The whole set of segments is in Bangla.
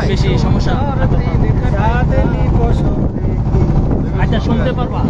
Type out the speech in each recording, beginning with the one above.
বেশি সমস্যা আচ্ছা শুনতে পারবা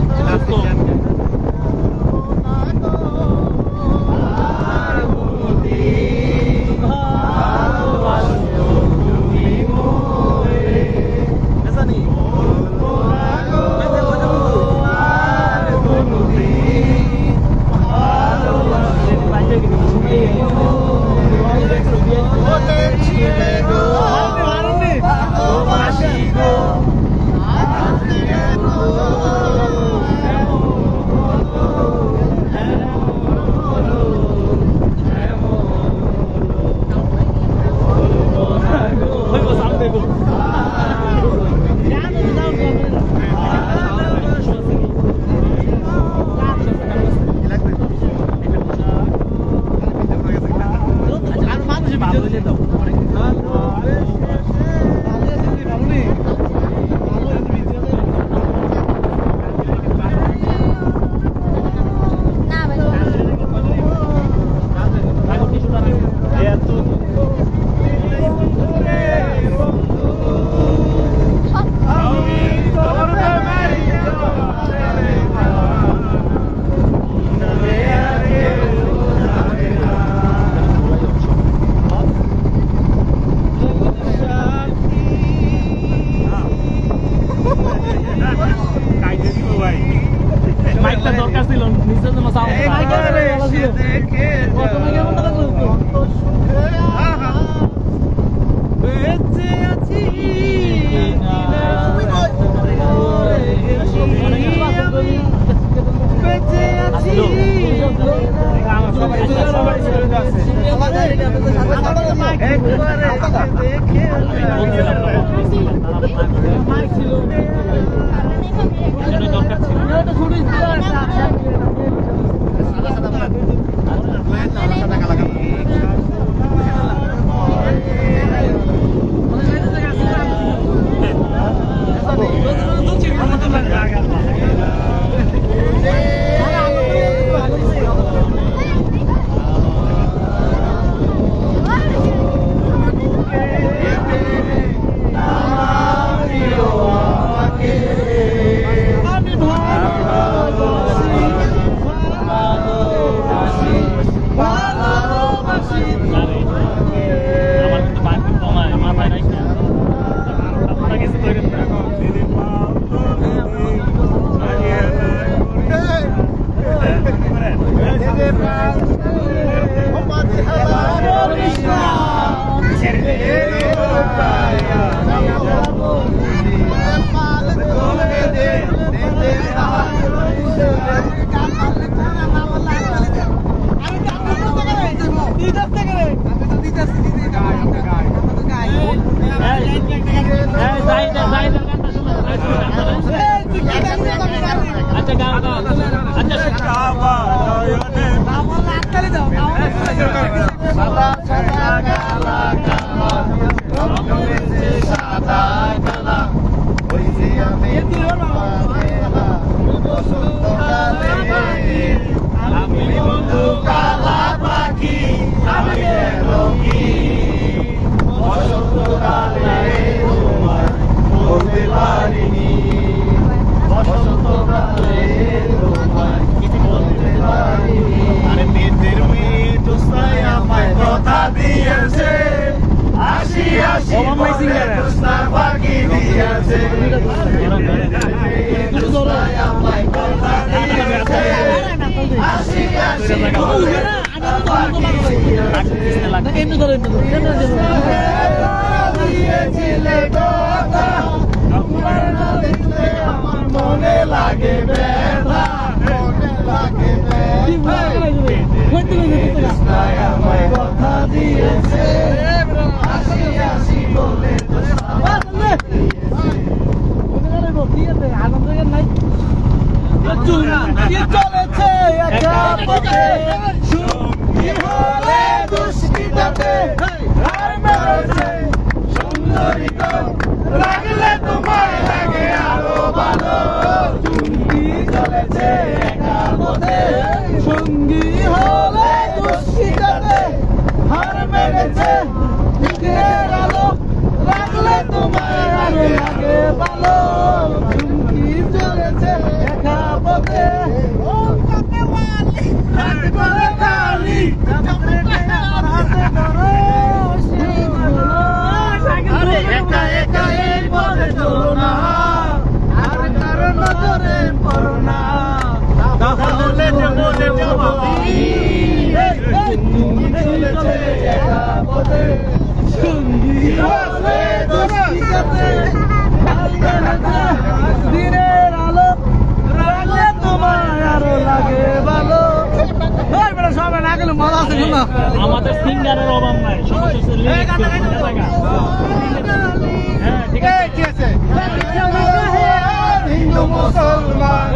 চুমকি চলেছে একা পথে সঙ্গী হলে দুষ্কৃতাতে হার মেরেছে সুন্দরী তো লাগলে তোমায় লাগে আরো ভালো চুমকি চলেছে একা পথে সঙ্গী হলে দুষ্কৃতাতে হার মেরেছে দিনের আলো লাগলে তোমায় আরো লাগে ভালো চুমকি চলেছে একা পথে ও কাকে মালি হাতে করে তালি হাতে ধরো আরে একা একা এই পথে চলো না আর কারো নজরে পড়ো না তাহলে মনে ভাবি চুমকি চলেছে একা পথে সঙ্গী হলে দুষ্কৃতাতে হার মেরেছে দিনের আলো লাগলে তোমায় আরো লাগে ভালো সবাই না গেলে মজা আছে না আমাদের সিঙ্গারের অভাব নাই সমস্যা হ্যাঁ ঠিক আছে হিন্দু মুসলমান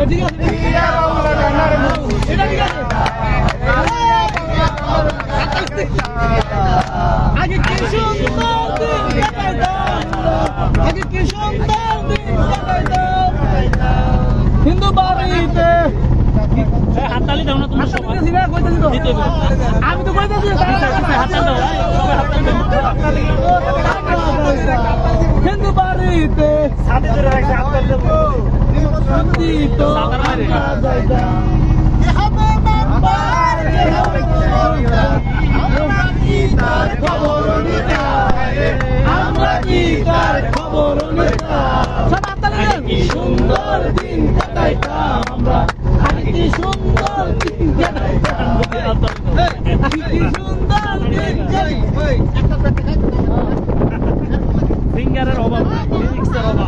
আগে কি সুন্দর দিন কাটাইতাম আগে কি সুন্দর দিন কাটাইতাম হিন্দু বাড়িতে হাততালি দাও না তোমরা সবাই আমি তো কইতাছি হাততালি দাও সবাই হাততালি দাও হিন্দু বাড়িতে সাথে ধরে রাখছে হাততালি দেব সত্যি তো আমরা কি তার খবর সুন্দর দিন কাটাইতাম আমরা কি সুন্দর দিন কাটাইতাম কি সুন্দর দিন সিঙ্গারের অভাব লিরিক্সের অভাব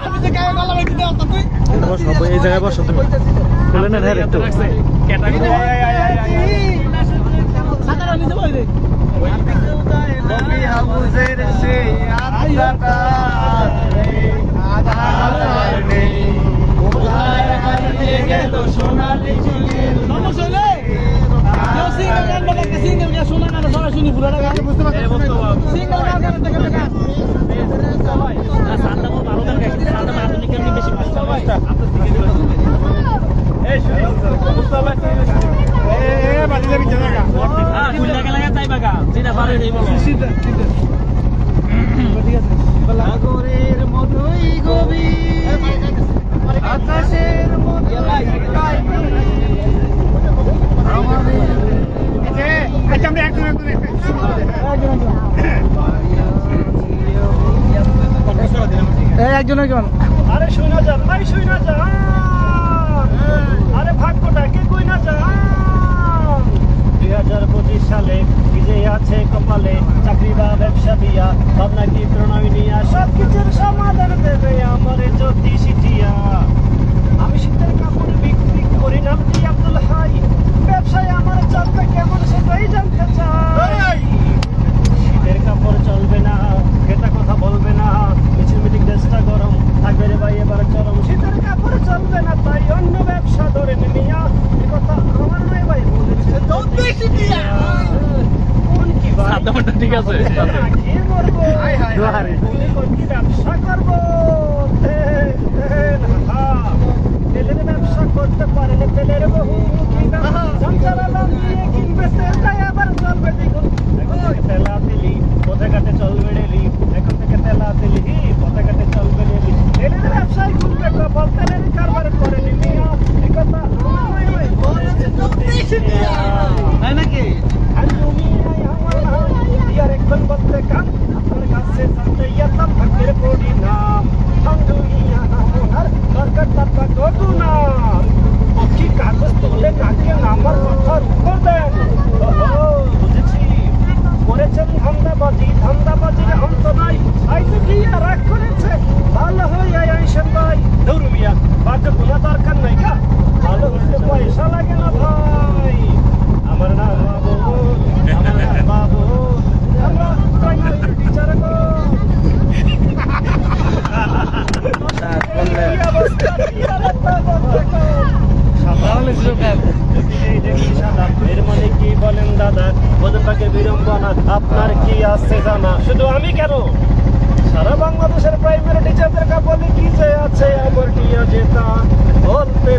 আমি যে গায়ে গলা রেখে দেওয়া তুই এই জায়গায় বসো তুমি বলে না হ্যাঁ একটু ক্যাটাগরি সাদারা নিচে বই রে কবি হাবুজের সেই আত্মাটা আধার নেই কোথায় হারিয়ে গেল সোনালি চুলের সমস্যা নেই সিঙ্গেল গান বাজাতে সিঙ্গেল গান শোনা না সবাই শুনি ভুলাটা গান বুঝতে পারছি সিঙ্গেল গান গান দেখে দেখা সবাই না সাদা মো 12 গান গাইছে সাদা আধুনিক এমনি বেশি ভাষা এই শুনি বুঝতে পারছি এ বাজিলে বিচে জায়গা হ্যাঁ গুল্লা লাগা যাইবা গা যেটা পারে এই বলো ঠিক আছে সাগরের মতোই গভীর আকাশের মতোই আচ্ছা আমরা একজন একজন একজন আরে শুনা যান ভাই শুনা যান আরে ভাগ্যটাকে কই না যান 2025 সালে বিজয় আছে কপালে চাকরি বা ব্যবসা দিয়া ভাবনা কি প্রণয় নিয়া সব কিছুর সমাধান দেবে আমার জ্যোতিষিটিয়া আমি শীতের কাপড় বিক্রি করি নাম কি আব্দুল হাই ব্যবসায় আমার চলবে কেমন সেটাই জানতে চাই শীতের কাপড় চলবে না এটা কথা বলবে না মিছিল মিটিং দেশটা গরম থাকবে রে ভাই এবার চরম শীতের কাপড় চলবে না তাই অন্য ব্যবসা ধরে নিয়া এ কথা আমার নয় ভাই বলেছে কোন কি ভাই সাদাটা ঠিক আছে কি করব হাই হাই কোন কি ব্যবসা করব তেলের ব্যবসা করতে পারে না তেলের বহু সংসারালাম দিয়ে কিনবে তেলটাই আবার চলবে দ্বিগুণ এখন থেকে তেলা দিলি পথে ঘাটে চলবে ডেলি এখন থেকে তেলা দিলি পথে ঘাটে চলবে ডেলি তেলের ব্যবসায় খুলবে কপাল তেলের কারবার করে নিবি এই কথা তাই নাকি আর তুমি আমার ইয়ার একজন বলতে কাম আপনার কাছে সাথে ইয়াতাম ভাগ্যের পড়ি না ঠান্ডুইয়া আমার দরকার তাপা কদু না পক্ষী কাগজ তোলে নাকে আমার মাথার উপর দেন বুঝেছি আপনার কি আছে জানা? শুধু আমি কেন, সারা বাংলাদেশের প্রাইমারি টিচারদের কপালে কি যে আছে, আমার টিয়া জেতা বলতে